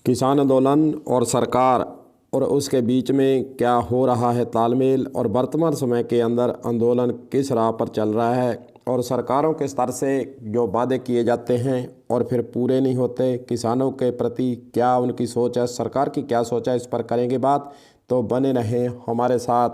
किसान आंदोलन और सरकार और उसके बीच में क्या हो रहा है तालमेल, और वर्तमान समय के अंदर आंदोलन किस राह पर चल रहा है, और सरकारों के स्तर से जो वादे किए जाते हैं और फिर पूरे नहीं होते, किसानों के प्रति क्या उनकी सोच है, सरकार की क्या सोच है, इस पर करेंगे बात। तो बने रहें हमारे साथ।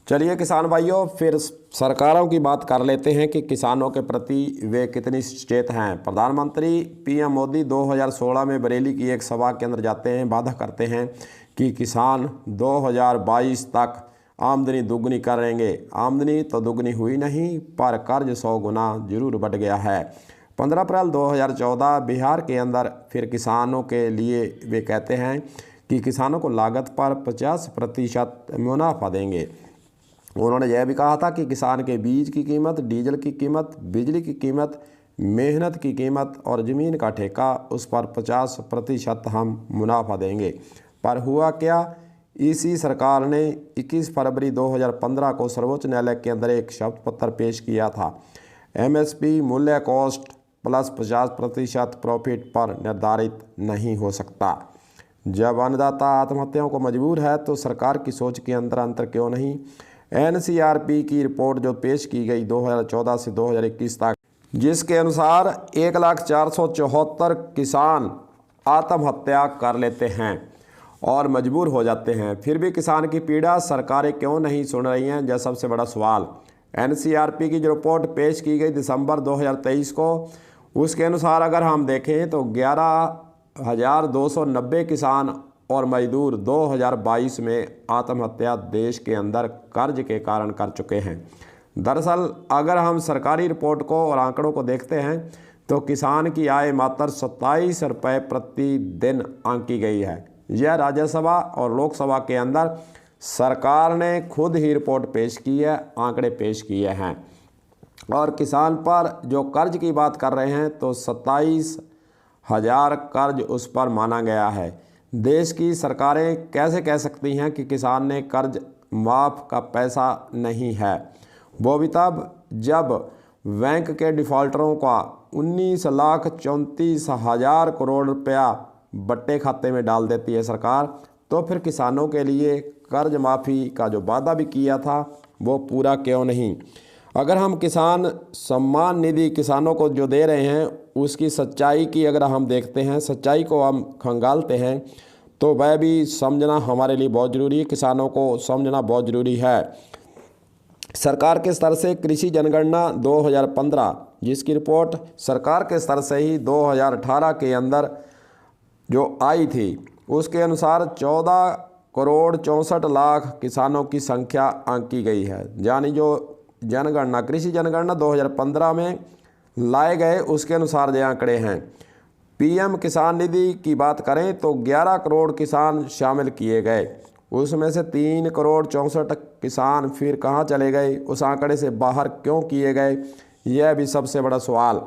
चलिए किसान भाइयों, फिर सरकारों की बात कर लेते हैं कि किसानों के प्रति वे कितनी सचेत हैं। प्रधानमंत्री पीएम मोदी 2016 में बरेली की एक सभा के अंदर जाते हैं, वादा करते हैं कि किसान 2022 तक आमदनी दुगनी करेंगे। आमदनी तो दुगनी हुई नहीं, पर कर्ज 100 गुना जरूर बढ़ गया है। 15 अप्रैल 2014 बिहार के अंदर फिर किसानों के लिए वे कहते हैं कि किसानों को लागत पर 50% मुनाफा देंगे। उन्होंने यह भी कहा था कि किसान के बीज की कीमत, डीजल की कीमत, बिजली की कीमत, मेहनत की कीमत और ज़मीन का ठेका, उस पर 50% हम मुनाफा देंगे। पर हुआ क्या? इसी सरकार ने 21 फरवरी 2015 को सर्वोच्च न्यायालय के अंदर एक शपथ पत्र पेश किया था। एमएसपी मूल्य कॉस्ट प्लस 50% प्रॉफिट पर निर्धारित नहीं हो सकता। जब अन्नदाता आत्महत्याओं को मजबूर है तो सरकार की सोच के अंदर अंतर क्यों नहीं? एनसीआरपी की रिपोर्ट जो पेश की गई 2014 से 2021 तक, जिसके अनुसार 1,04,74 किसान आत्महत्या कर लेते हैं और मजबूर हो जाते हैं, फिर भी किसान की पीड़ा सरकारें क्यों नहीं सुन रही हैं, यह सबसे बड़ा सवाल। एनसीआरपी की जो रिपोर्ट पेश की गई दिसंबर 2023 को, उसके अनुसार अगर हम देखें तो 11,290 किसान और मजदूर 2022 में आत्महत्या देश के अंदर कर्ज के कारण कर चुके हैं। दरअसल अगर हम सरकारी रिपोर्ट को और आंकड़ों को देखते हैं तो किसान की आय मात्र 27 रुपये प्रति दिन आंकी गई है। यह राज्यसभा और लोकसभा के अंदर सरकार ने खुद ही रिपोर्ट पेश की है, आंकड़े पेश किए हैं। और किसान पर जो कर्ज की बात कर रहे हैं तो 27,000 कर्ज उस पर माना गया है। देश की सरकारें कैसे कह सकती हैं कि किसान ने कर्ज माफ़ का पैसा नहीं है? वो भी तब जब बैंक के डिफ़ॉल्टरों का 19,34,000 करोड़ रुपया बट्टे खाते में डाल देती है सरकार, तो फिर किसानों के लिए कर्ज माफ़ी का जो वादा भी किया था वो पूरा क्यों नहीं? अगर हम किसान सम्मान निधि किसानों को जो दे रहे हैं उसकी सच्चाई की अगर हम देखते हैं, सच्चाई को हम खंगालते हैं, तो वह भी समझना हमारे लिए बहुत ज़रूरी है, किसानों को समझना बहुत ज़रूरी है। सरकार के स्तर से कृषि जनगणना 2015, जिसकी रिपोर्ट सरकार के स्तर से ही 2018 के अंदर जो आई थी, उसके अनुसार 14,64,00,000 किसानों की संख्या आंकी गई है। यानी जो जनगणना, कृषि जनगणना 2015 में लाए गए, उसके अनुसार ये आंकड़े हैं। पीएम किसान निधि की बात करें तो 11 करोड़ किसान शामिल किए गए, उसमें से 3,64,00,000 किसान फिर कहाँ चले गए, उस आंकड़े से बाहर क्यों किए गए, यह भी सबसे बड़ा सवाल।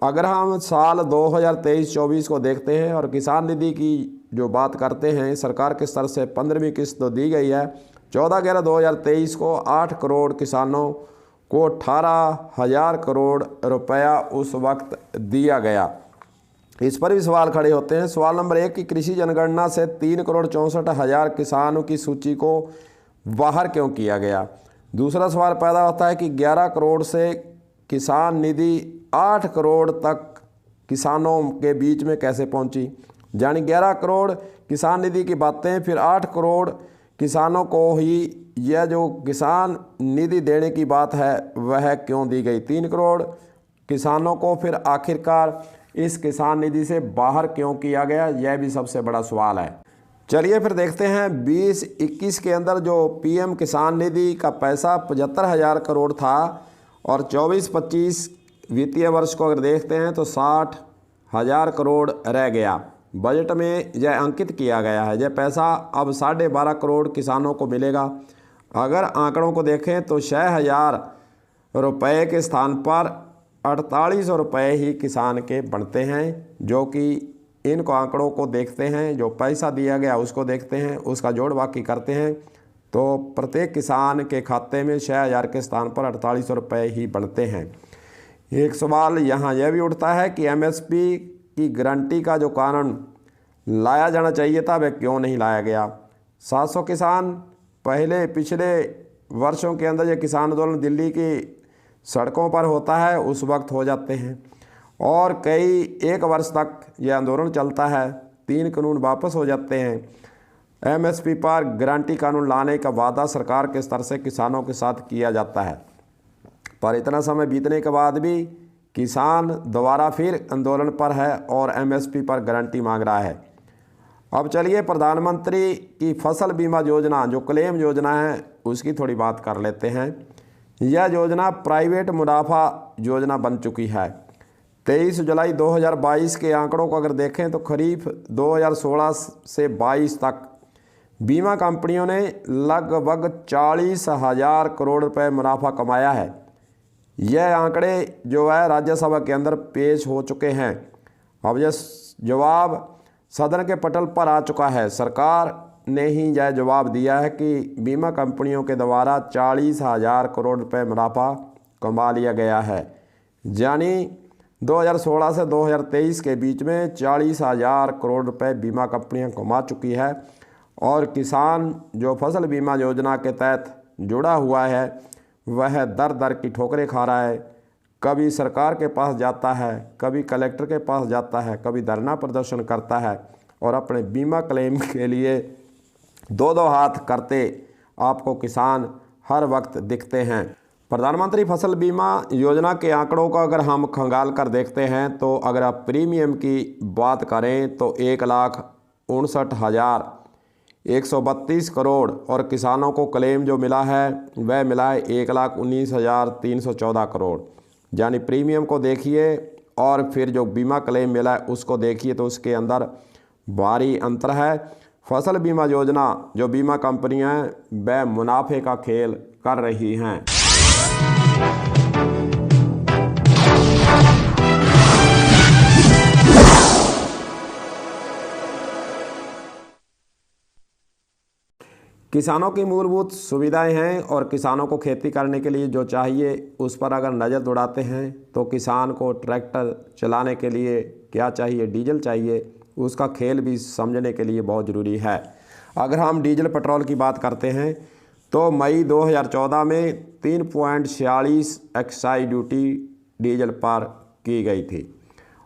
अगर हम साल 2023-24 को देखते हैं और किसान निधि की जो बात करते हैं, सरकार के स्तर से 15वीं किस्त तो दी गई है। 14/11/2023 को 8 करोड़ किसानों को 18,000 करोड़ रुपया उस वक्त दिया गया। इस पर भी सवाल खड़े होते हैं। सवाल नंबर 1 की कृषि जनगणना से 3,64,000 किसानों की सूची को बाहर क्यों किया गया? दूसरा सवाल पैदा होता है कि 11 करोड़ से किसान निधि 8 करोड़ तक किसानों के बीच में कैसे पहुंची? यानी 11 करोड़ किसान निधि की बातें, फिर 8 करोड़ किसानों को ही यह जो किसान निधि देने की बात है वह क्यों दी गई? 3 करोड़ किसानों को फिर आखिरकार इस किसान निधि से बाहर क्यों किया गया? यह भी सबसे बड़ा सवाल है। चलिए फिर देखते हैं 20-21 के अंदर जो पीएम किसान निधि का पैसा 75,000 करोड़ था, और 24-25 वित्तीय वर्ष को अगर देखते हैं तो 60,000 करोड़ रह गया। बजट में यह अंकित किया गया है, यह पैसा अब 12.5 करोड़ किसानों को मिलेगा। अगर आंकड़ों को देखें तो 6,000 रुपये के स्थान पर 4,800 रुपये ही किसान के बनते हैं, जो कि इनको आंकड़ों को देखते हैं, जो पैसा दिया गया उसको देखते हैं, उसका जोड़ बाकी करते हैं, तो प्रत्येक किसान के खाते में 6,000 के स्थान पर 4,800 रुपये ही बनते हैं। एक सवाल यहाँ यह भी उठता है कि एमएसपी की गारंटी का जो कानून लाया जाना चाहिए था, वह क्यों नहीं लाया गया। 700 किसान पिछले वर्षों के अंदर ये किसान आंदोलन दिल्ली की सड़कों पर होता है उस वक्त हो जाते हैं और कई एक वर्ष तक यह आंदोलन चलता है। 3 कानून वापस हो जाते हैं। एमएसपी पर गारंटी कानून लाने का वादा सरकार के स्तर से किसानों के साथ किया जाता है, पर इतना समय बीतने के बाद भी किसान दोबारा फिर आंदोलन पर है और एमएसपी पर गारंटी मांग रहा है। अब चलिए प्रधानमंत्री की फसल बीमा योजना जो क्लेम योजना है उसकी थोड़ी बात कर लेते हैं। यह योजना प्राइवेट मुनाफा योजना बन चुकी है। 23 जुलाई 2022 के आंकड़ों को अगर देखें तो खरीफ 2016 से 22 तक बीमा कंपनियों ने लगभग 40,000 करोड़ रुपए मुनाफा कमाया है। यह आंकड़े जो है राज्यसभा के अंदर पेश हो चुके हैं। अब यह जवाब सदन के पटल पर आ चुका है। सरकार ने ही यह जवाब दिया है कि बीमा कंपनियों के द्वारा 40,000 करोड़ रुपए मुनाफा कमा लिया गया है। यानी 2016 से 2023 के बीच में 40,000 करोड़ रुपए बीमा कंपनियां कमा चुकी है और किसान जो फसल बीमा योजना के तहत जुड़ा हुआ है वह दर दर की ठोकरें खा रहा है। कभी सरकार के पास जाता है, कभी कलेक्टर के पास जाता है, कभी धरना प्रदर्शन करता है और अपने बीमा क्लेम के लिए दो हाथ करते आपको किसान हर वक्त दिखते हैं। प्रधानमंत्री फसल बीमा योजना के आंकड़ों को अगर हम खंगाल कर देखते हैं तो अगर आप प्रीमियम की बात करें तो 1,59,132 करोड़ और किसानों को क्लेम जो मिला है वह मिला है 1,19,314 करोड़। यानी प्रीमियम को देखिए और फिर जो बीमा क्लेम मिला है उसको देखिए तो उसके अंदर भारी अंतर है। फसल बीमा योजना जो बीमा कंपनियां वह मुनाफे का खेल कर रही हैं। किसानों की मूलभूत सुविधाएं हैं और किसानों को खेती करने के लिए जो चाहिए उस पर अगर नज़र दौड़ाते हैं तो किसान को ट्रैक्टर चलाने के लिए क्या चाहिए, डीजल चाहिए, उसका खेल भी समझने के लिए बहुत ज़रूरी है। अगर हम डीजल पेट्रोल की बात करते हैं तो मई 2014 में 3.46 एक्साइज ड्यूटी डीजल पर की गई थी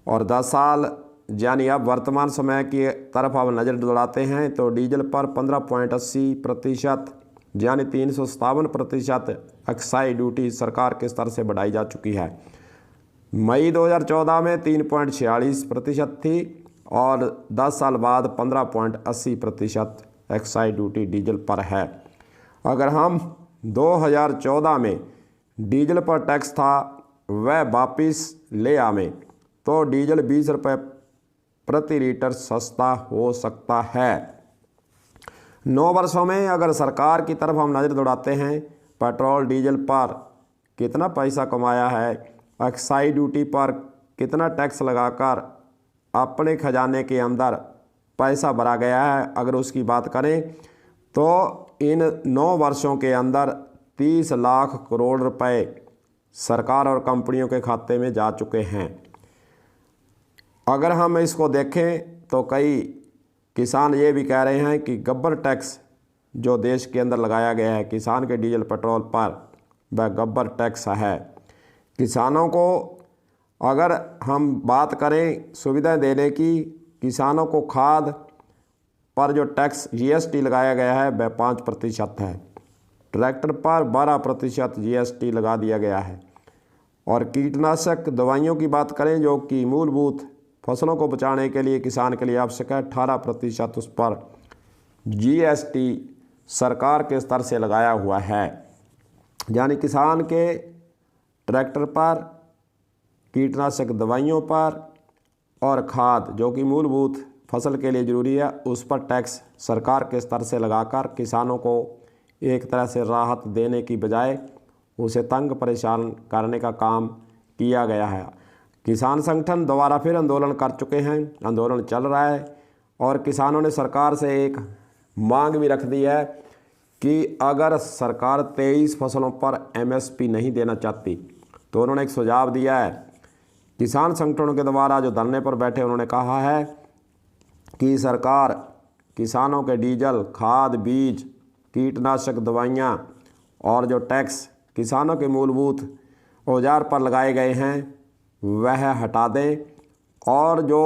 और 10 साल यानी अब वर्तमान समय की तरफ अब नज़र दौड़ाते हैं तो डीजल पर 15.80% यानी 357% एक्साइज ड्यूटी सरकार के स्तर से बढ़ाई जा चुकी है। मई 2014 में 3.46% थी और 10 साल बाद 15.80% एक्साइज ड्यूटी डीजल पर है। अगर हम 2014 में डीजल पर टैक्स था वह वापस ले आवें तो डीजल 20 रुपये प्रति लीटर सस्ता हो सकता है। 9 वर्षों में अगर सरकार की तरफ हम नज़र दौड़ाते हैं पेट्रोल डीजल पर कितना पैसा कमाया है, एक्साइज ड्यूटी पर कितना टैक्स लगाकर अपने खजाने के अंदर पैसा भरा गया है, अगर उसकी बात करें तो इन 9 वर्षों के अंदर 30 लाख करोड़ रुपए सरकार और कंपनियों के खाते में जा चुके हैं। अगर हम इसको देखें तो कई किसान ये भी कह रहे हैं कि गब्बर टैक्स जो देश के अंदर लगाया गया है किसान के डीजल पेट्रोल पर वह गब्बर टैक्स है। किसानों को अगर हम बात करें सुविधा देने की, किसानों को खाद पर जो टैक्स जीएसटी लगाया गया है वह 5% है, ट्रैक्टर पर 12% जीएसटी लगा दिया गया है और कीटनाशक दवाइयों की बात करें जो कि मूलभूत फसलों को बचाने के लिए किसान के लिए आवश्यक है 18% उस पर जीएसटी सरकार के स्तर से लगाया हुआ है। यानी किसान के ट्रैक्टर पर, कीटनाशक दवाइयों पर और खाद जो कि मूलभूत फसल के लिए ज़रूरी है उस पर टैक्स सरकार के स्तर से लगाकर किसानों को एक तरह से राहत देने की बजाय उसे तंग परेशान करने का काम किया गया है। किसान संगठन दोबारा फिर आंदोलन कर चुके हैं, आंदोलन चल रहा है और किसानों ने सरकार से एक मांग भी रख दी है कि अगर सरकार 23 फसलों पर एमएसपी नहीं देना चाहती तो उन्होंने एक सुझाव दिया है। किसान संगठनों के द्वारा जो धरने पर बैठे उन्होंने कहा है कि सरकार किसानों के डीजल, खाद, बीज, कीटनाशक दवाइयाँ और जो टैक्स किसानों के मूलभूत औजार पर लगाए गए हैं वह हटा दें और जो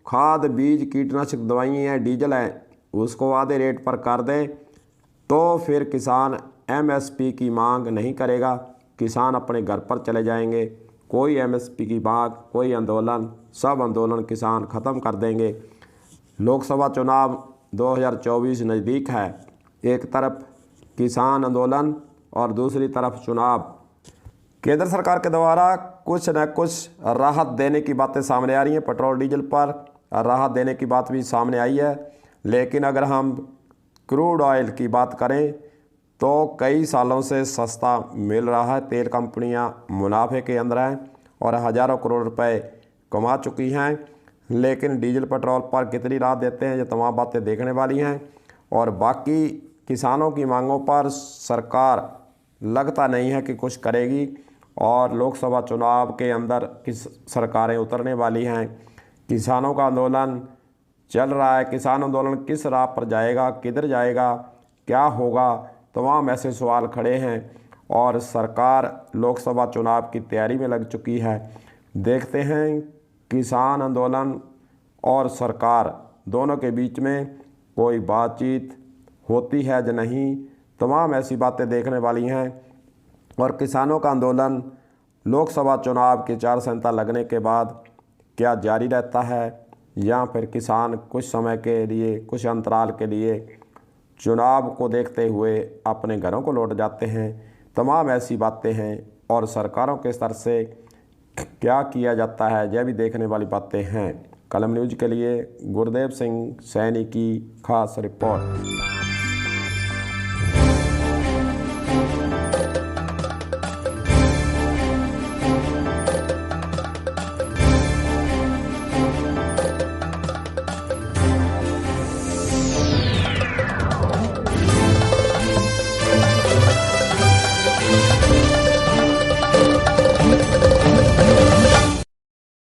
खाद, बीज, कीटनाशक दवाइयाँ हैं, डीजल है, उसको आधे रेट पर कर दें तो फिर किसान एमएसपी की मांग नहीं करेगा। किसान अपने घर पर चले जाएंगे। कोई एमएसपी की मांग, कोई आंदोलन, सब आंदोलन किसान ख़त्म कर देंगे। लोकसभा चुनाव 2024 नज़दीक है। एक तरफ किसान आंदोलन और दूसरी तरफ चुनाव। केंद्र सरकार के द्वारा कुछ न कुछ राहत देने की बातें सामने आ रही हैं। पेट्रोल डीजल पर राहत देने की बात भी सामने आई है, लेकिन अगर हम क्रूड ऑयल की बात करें तो कई सालों से सस्ता मिल रहा है। तेल कंपनियां मुनाफे के अंदर हैं और हज़ारों करोड़ रुपए कमा चुकी हैं, लेकिन डीजल पेट्रोल पर कितनी राहत देते हैं ये तमाम बातें देखने वाली हैं। और बाकी किसानों की मांगों पर सरकार लगता नहीं है कि कुछ करेगी और लोकसभा चुनाव के अंदर किस सरकारें उतरने वाली हैं। किसानों का आंदोलन चल रहा है। किसान आंदोलन किस राह पर जाएगा, किधर जाएगा, क्या होगा, तमाम ऐसे सवाल खड़े हैं और सरकार लोकसभा चुनाव की तैयारी में लग चुकी है। देखते हैं किसान आंदोलन और सरकार दोनों के बीच में कोई बातचीत होती है या नहीं। तमाम ऐसी बातें देखने वाली हैं और किसानों का आंदोलन लोकसभा चुनाव की चार संहिता लगने के बाद क्या जारी रहता है या फिर किसान कुछ समय के लिए, कुछ अंतराल के लिए चुनाव को देखते हुए अपने घरों को लौट जाते हैं। तमाम ऐसी बातें हैं और सरकारों के स्तर से क्या किया जाता है यह भी देखने वाली बातें हैं। कलम न्यूज़ के लिए गुरदेव सिंह सैनी की खास रिपोर्ट।